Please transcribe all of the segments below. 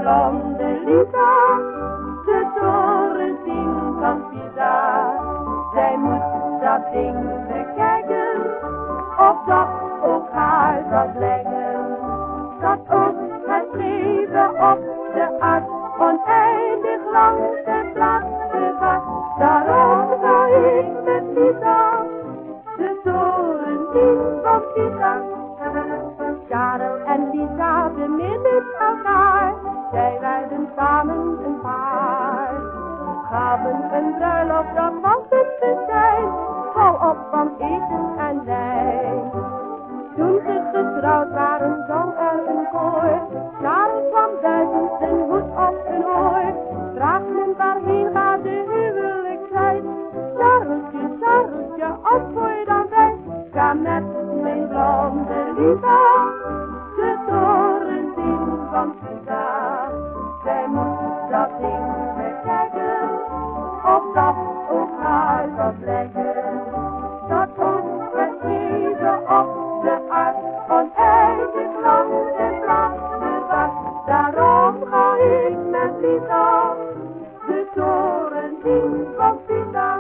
blonde Lisa, de toren zien van Pisa. Zij moet dat ding bekijken, of dat ook haar zal leggen. Dat ook het leven op de aard oneindig lang zijn plaats gaat. Daarom ga ik met Lisa de toren zien van Pisa. Karel en Lisa beminnen elkaar, zij werden samen een paar. Gaven een bruiloft, dat was een festijn, vol op van eten en wijn. Toen ze getrouwd waren, zong er een koor. Karel kwam buiten, zijn hoed op zijn oor. Vraagt men waarheen gaat de huwelijkstijd? Charlesje, Charlesje, antwoord dan wij. Ga met mijn blonde Lisa de toren zien van Pisa. Zij moet dat ding bekijken, of dat ook haar zal leggen. Dat ook het leven op de aard oneindig lang zijn plaats bewaart. Daarom ga ik met Lisa de toren zien van Pisa.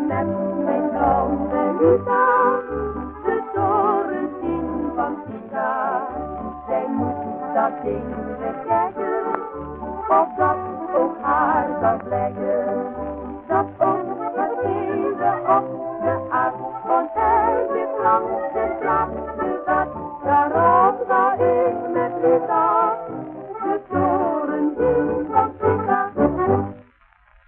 Met mijn blonde Lisa